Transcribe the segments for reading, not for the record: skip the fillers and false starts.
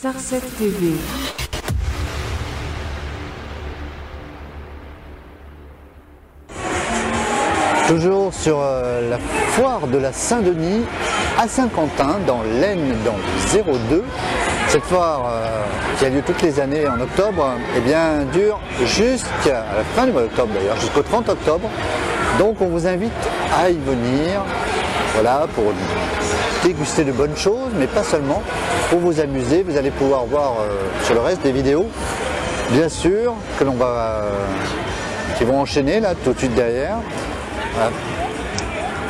Star7 TV. Toujours sur la foire de la Saint-Denis à Saint-Quentin, dans l'Aisne, dans le 02. Cette foire qui a lieu toutes les années en octobre, eh bien, dure jusqu'à la fin du mois d'octobre d'ailleurs, jusqu'au 30 octobre. Donc on vous invite à y venir, voilà, pour déguster de bonnes choses, mais pas seulement, pour vous amuser. Vous allez pouvoir voir sur le reste des vidéos, bien sûr, que l'on va, qui vont enchaîner là tout de suite derrière. Voilà.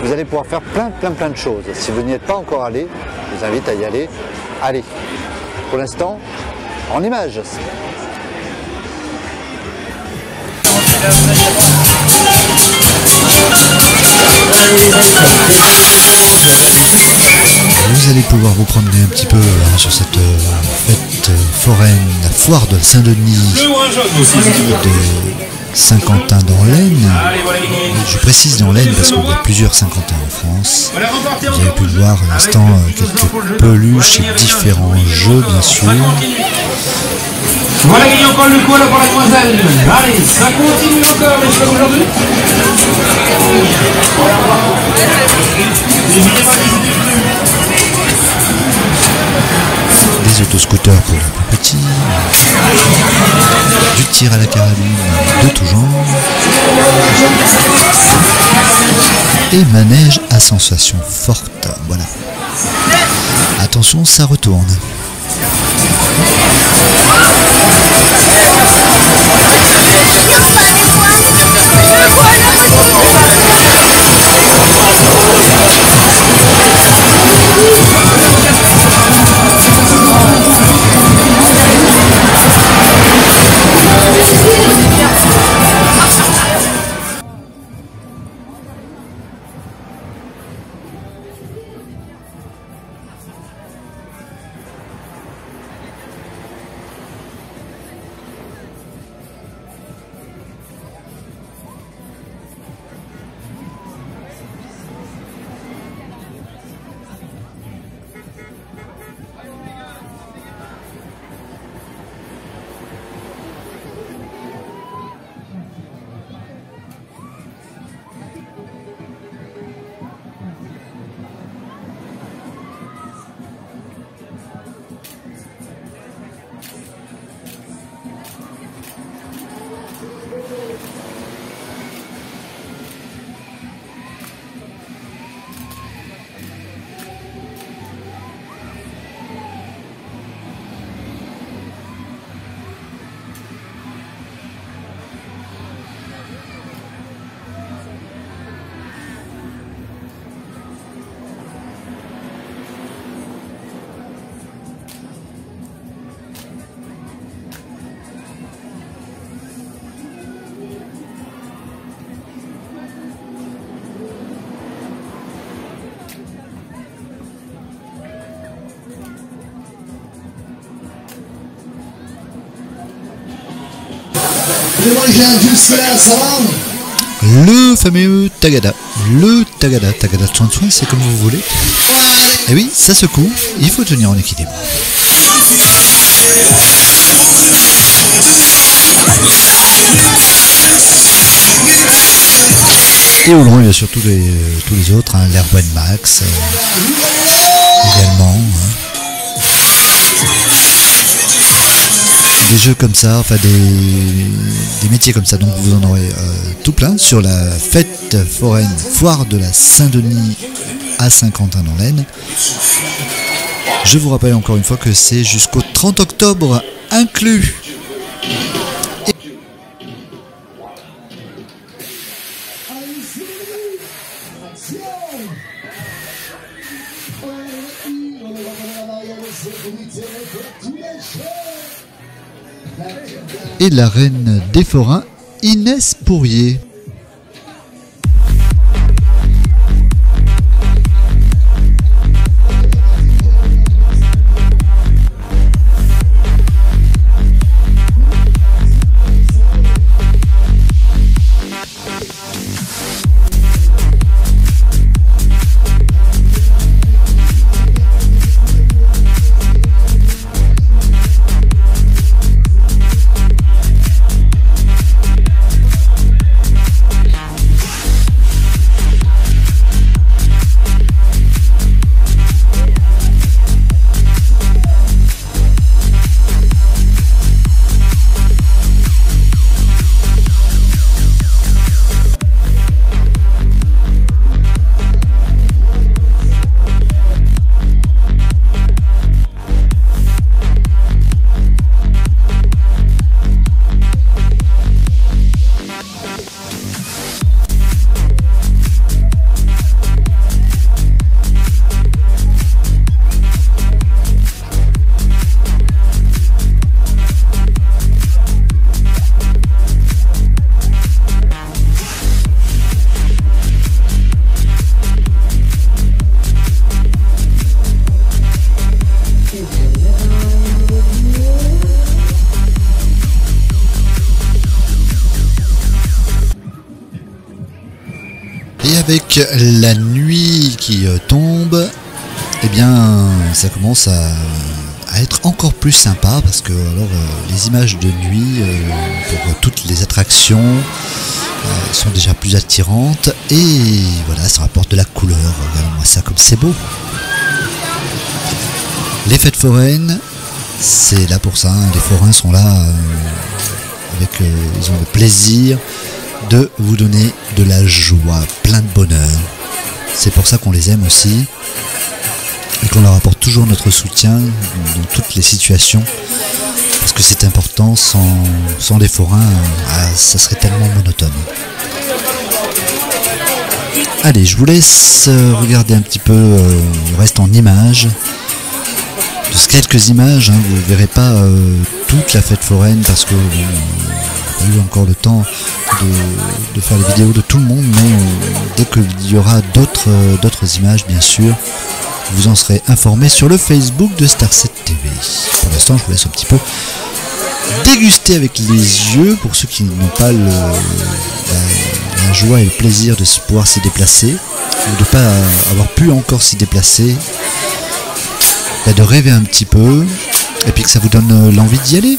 Vous allez pouvoir faire plein de choses. Si vous n'y êtes pas encore allé, je vous invite à y aller. Allez, pour l'instant, en images. Vous allez pouvoir vous promener un petit peu sur cette fête foraine, la foire de Saint-Denis de Saint-Quentin dans l'Aisne. Je précise dans l'Aisne parce qu'il y a plusieurs Saint-Quentin en France. Vous avez pu le voir à l'instant, quelques peluches et différents jeux bien sûr. Voilà, il y a encore le coup là pour la demoiselle. Allez, ça continue encore les choses aujourd'hui. Des autoscooters pour les plus petits, du tir à la carabine de tout genre, et manège à sensation forte. Voilà. Attention, ça retourne. Le fameux Tagada. Le Tagada de soin, c'est comme vous voulez. Et oui, ça secoue, il faut tenir en équilibre. Et au loin, il y a surtout tous les autres, hein, l'Airborne Max également. Hein. Des jeux comme ça, enfin des métiers comme ça, donc vous en aurez tout plein sur la fête foraine, foire de la Saint-Denis à Saint-Quentin dans l'Aisne. Je vous rappelle encore une fois que c'est jusqu'au 30 octobre inclus. Et la reine des forains, Inès Pourrier. avec la nuit qui tombe, eh bien ça commence à être encore plus sympa parce que alors les images de nuit pour toutes les attractions sont déjà plus attirantes et voilà, ça rapporte de la couleur. Regardez-moi ça comme c'est beau. Les fêtes foraines, c'est là pour ça, hein. Les forains sont là ils ont le plaisir de vous donner de la joie, plein de bonheur. C'est pour ça qu'on les aime aussi et qu'on leur apporte toujours notre soutien dans toutes les situations parce que c'est important, sans les forains, ça serait tellement monotone. Allez, je vous laisse regarder un petit peu le reste en images. Juste quelques images, hein, vous ne verrez pas toute la fête foraine parce que on a eu encore le temps de faire les vidéos de tout le monde, mais dès qu'il y aura d'autres images, bien sûr, vous en serez informés sur le Facebook de Star7 TV. Pour l'instant, je vous laisse un petit peu déguster avec les yeux pour ceux qui n'ont pas la joie et le plaisir de pouvoir s'y déplacer ou de ne pas avoir pu encore s'y déplacer, de rêver un petit peu et puis que ça vous donne l'envie d'y aller.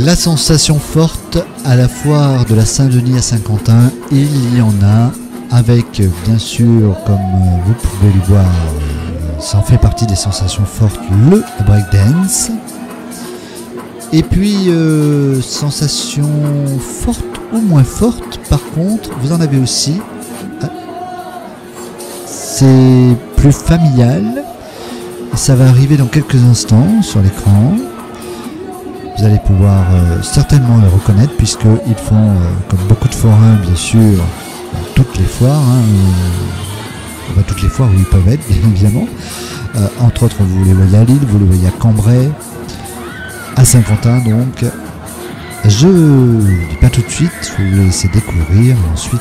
La sensation forte à la foire de la Saint-Denis à Saint-Quentin, il y en a, avec bien sûr, comme vous pouvez le voir, ça en fait partie des sensations fortes, le breakdance. Et puis, sensation forte ou moins forte, par contre, vous en avez aussi. C'est plus familial, et ça va arriver dans quelques instants sur l'écran. vous allez pouvoir certainement les reconnaître, puisqu'ils font, comme beaucoup de forains bien sûr, toutes les foires, toutes les foires où ils peuvent être, bien évidemment. Entre autres, vous les voyez à Lille, vous les voyez à Cambrai, à Saint-Quentin, donc. Je ne dis pas tout de suite, je vais vous laisser découvrir, ensuite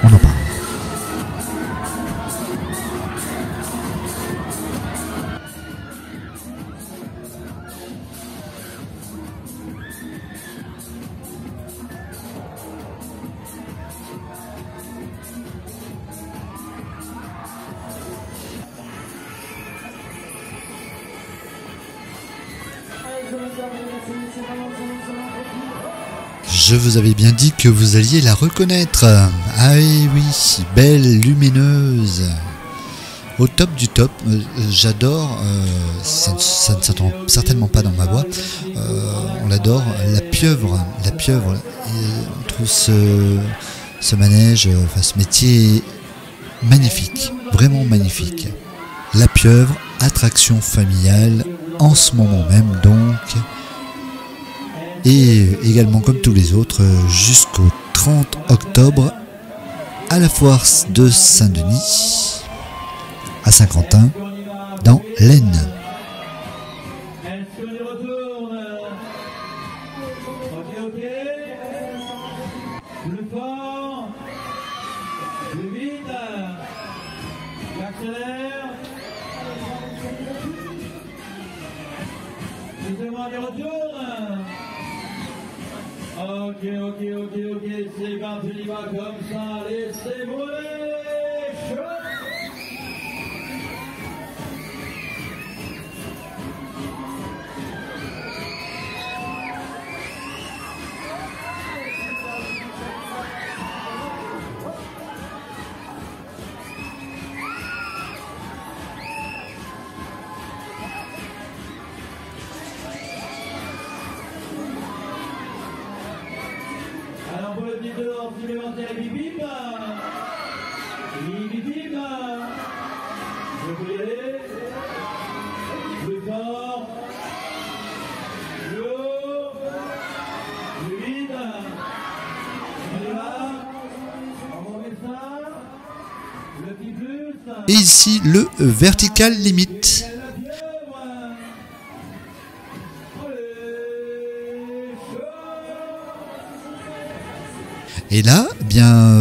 on en parle. Je vous avais bien dit que vous alliez la reconnaître. Ah oui, belle, lumineuse. Au top du top. J'adore, ça ne s'entend certainement pas dans ma voix, on l'adore, la pieuvre. On trouve ce manège, ce métier magnifique, vraiment magnifique. La pieuvre, attraction familiale, en ce moment même donc. Et également comme tous les autres jusqu'au 30 octobre à la foire de Saint-Denis à Saint-Quentin dans l'Aisne. Ok, c'est parti, il va comme ça, laissez brûler, chaud. Alors pour le petit dehors supplémentaire, bip bip, je peux y aller, plus fort, plus haut, plus vite, on y va, on remet ça, le petit plus. Et ici le vertical limite. Et là, bien,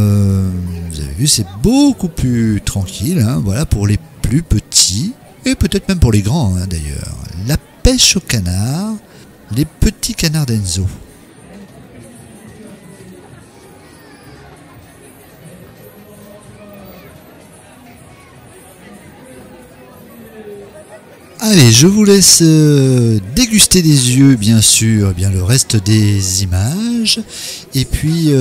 vous avez vu, c'est beaucoup plus tranquille, voilà, pour les plus petits, et peut-être même pour les grands, d'ailleurs. La pêche au canard, les petits canards d'Enzo. Allez, je vous laisse déguster des yeux, bien sûr, bien le reste des images. Et puis,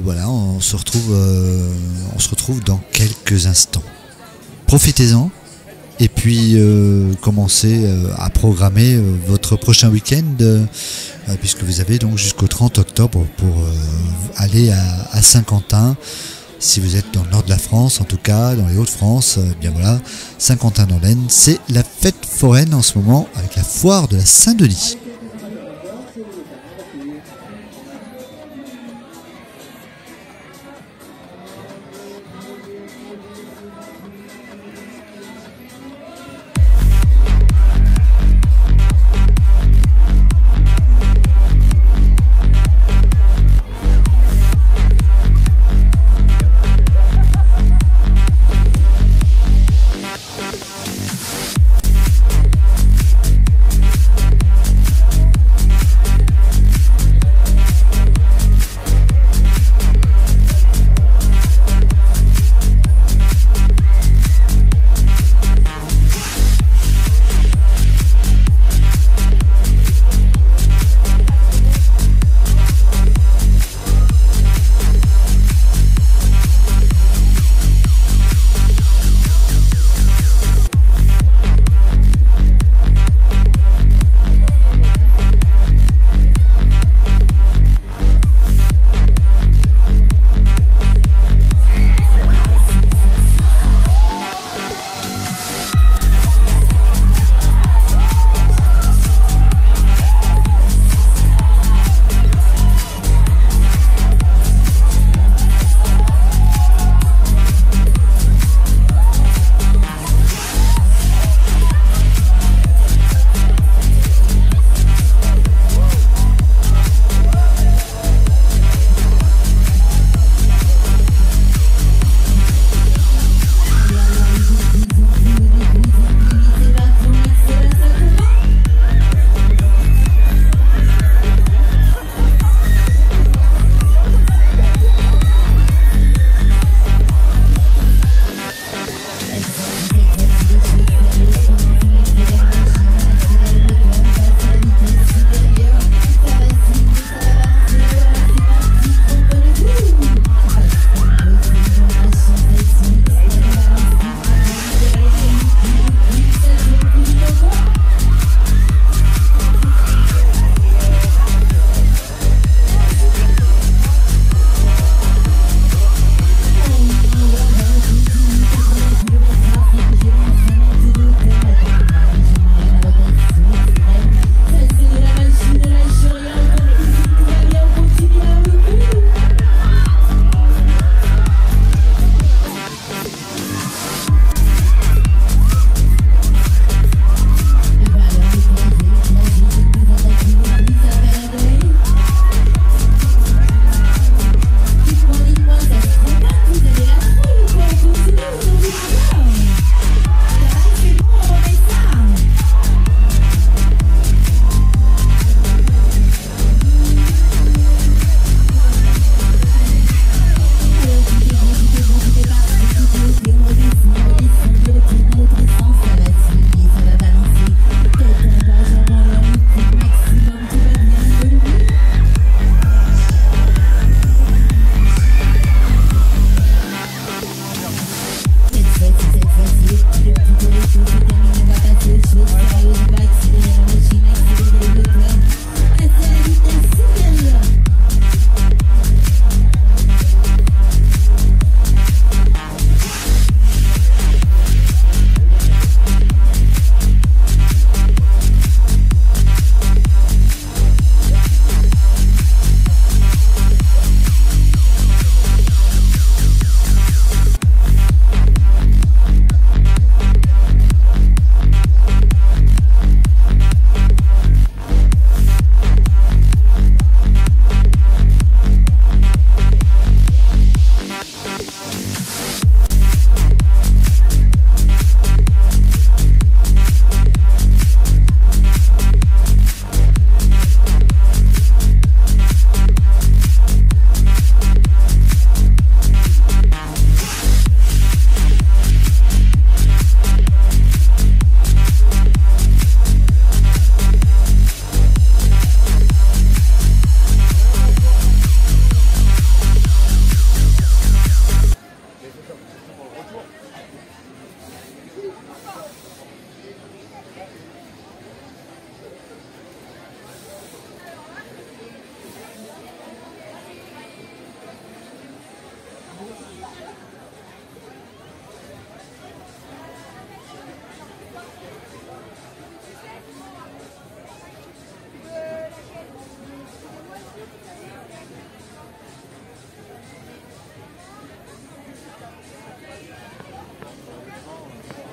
voilà, on se retrouve dans quelques instants. Profitez-en. Et puis, commencez à programmer votre prochain week-end, puisque vous avez donc jusqu'au 30 octobre pour aller à Saint-Quentin. Si vous êtes dans le nord de la France, en tout cas, dans les Hauts-de-France, bien voilà, Saint-Quentin dans l'Aisne, c'est la fête foraine en ce moment avec la foire de la Saint-Denis.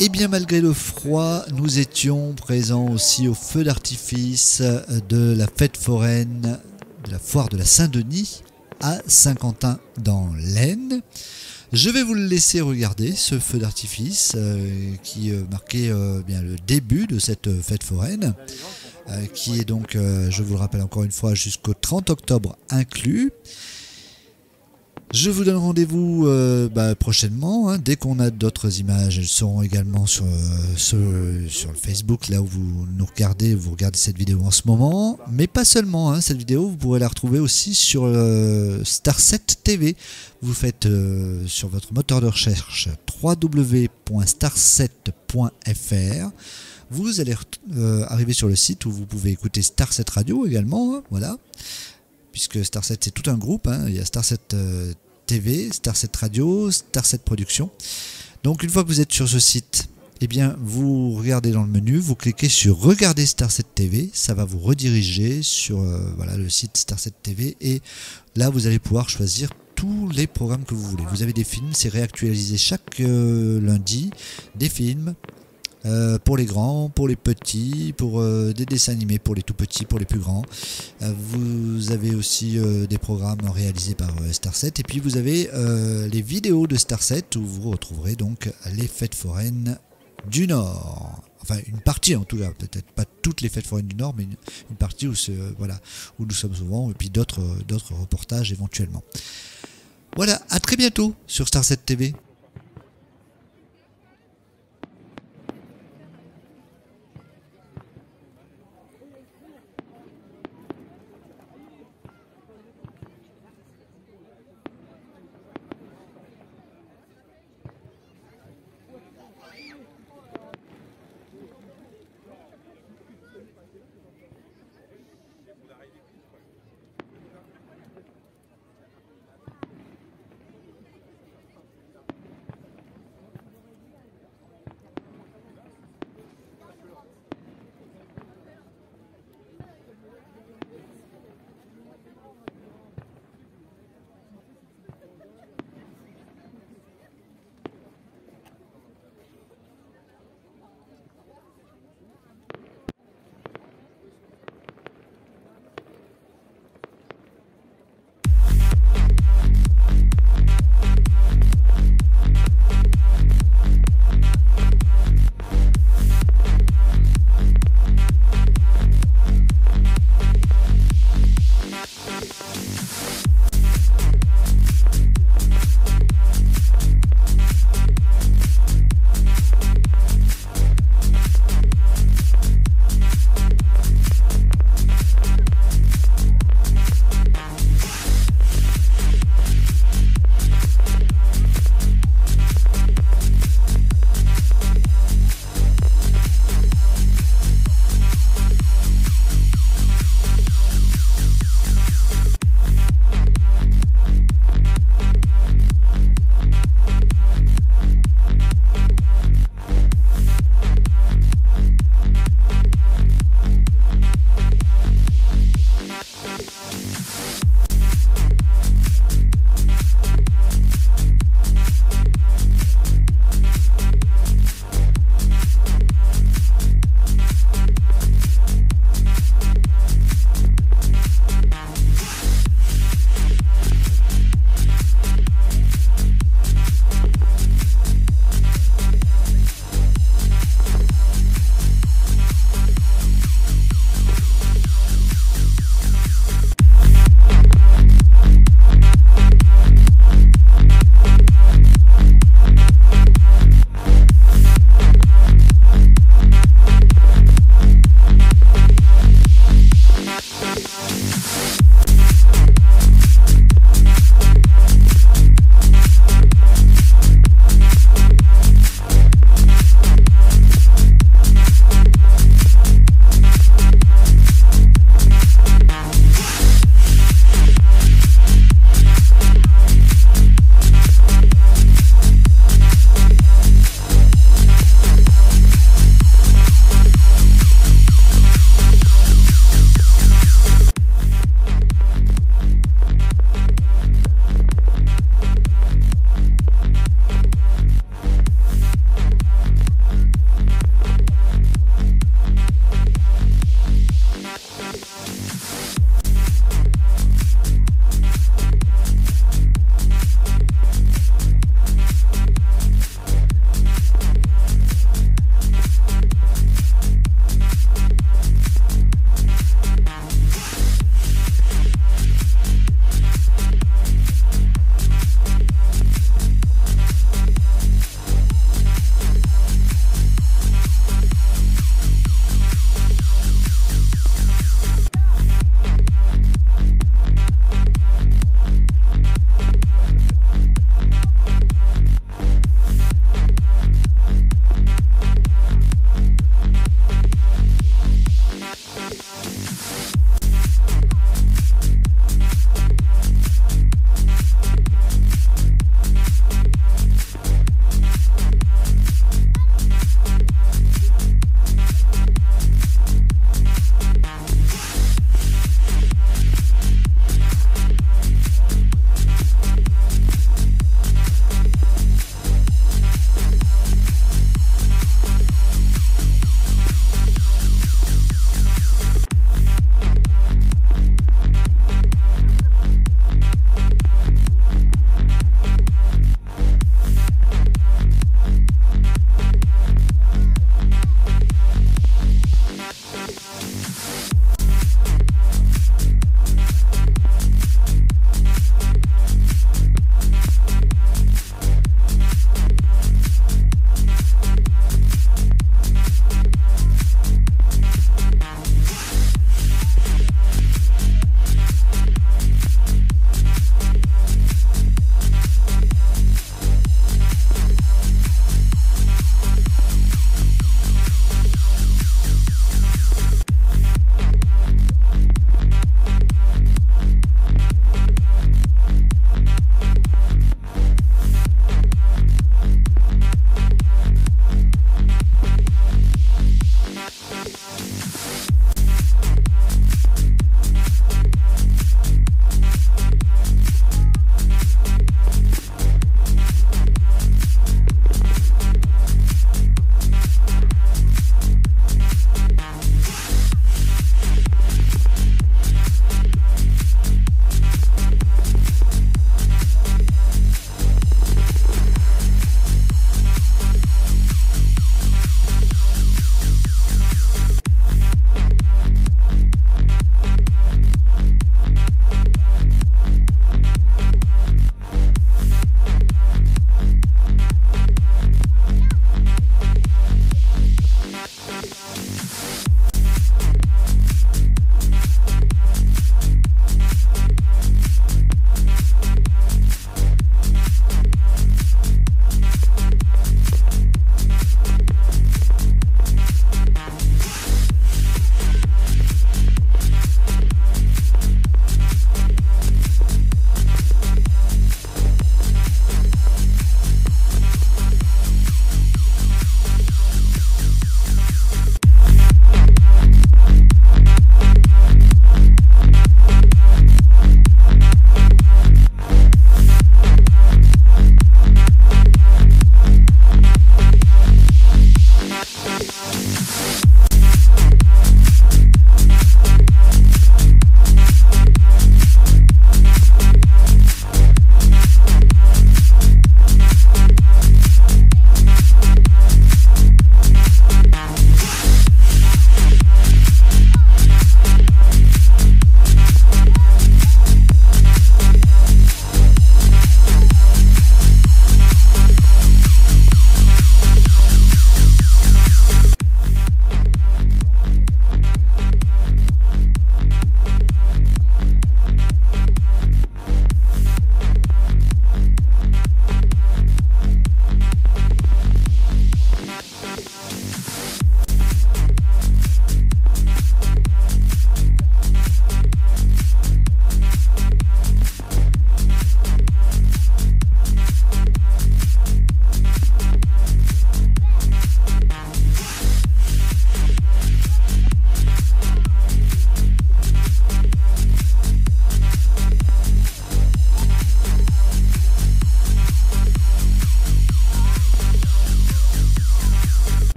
Et bien malgré le froid, nous étions présents aussi au feu d'artifice de la fête foraine de la foire de la Saint-Denis à Saint-Quentin dans l'Aisne. Je vais vous le laisser regarder ce feu d'artifice qui marquait bien le début de cette fête foraine qui est donc, je vous le rappelle encore une fois, jusqu'au 30 octobre inclus. Je vous donne rendez-vous prochainement, hein, dès qu'on a d'autres images. Elles seront également sur le Facebook, là où vous regardez cette vidéo en ce moment. Mais pas seulement, hein, cette vidéo, vous pourrez la retrouver aussi sur Starset TV. Vous faites sur votre moteur de recherche www.starset.fr. Vous allez arriver sur le site où vous pouvez écouter Starset Radio également, hein, voilà. Puisque Starset c'est tout un groupe, hein. Il y a Starset TV, Starset Radio, Starset Production. Donc une fois que vous êtes sur ce site, eh bien vous regardez dans le menu, vous cliquez sur Regarder Starset TV, ça va vous rediriger sur le site Starset TV et là vous allez pouvoir choisir tous les programmes que vous voulez. Vous avez des films, c'est réactualisé chaque lundi, des films. Pour les grands, pour les petits, pour des dessins animés pour les tout petits, pour les plus grands. Vous avez aussi des programmes réalisés par Starset et puis vous avez les vidéos de Starset où vous retrouverez donc les fêtes foraines du Nord. Enfin une partie en tout cas, peut-être pas toutes les fêtes foraines du Nord, mais une partie où nous sommes souvent et puis d'autres reportages éventuellement. Voilà, à très bientôt sur Starset TV.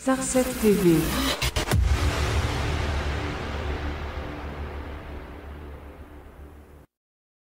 Star 7 TV.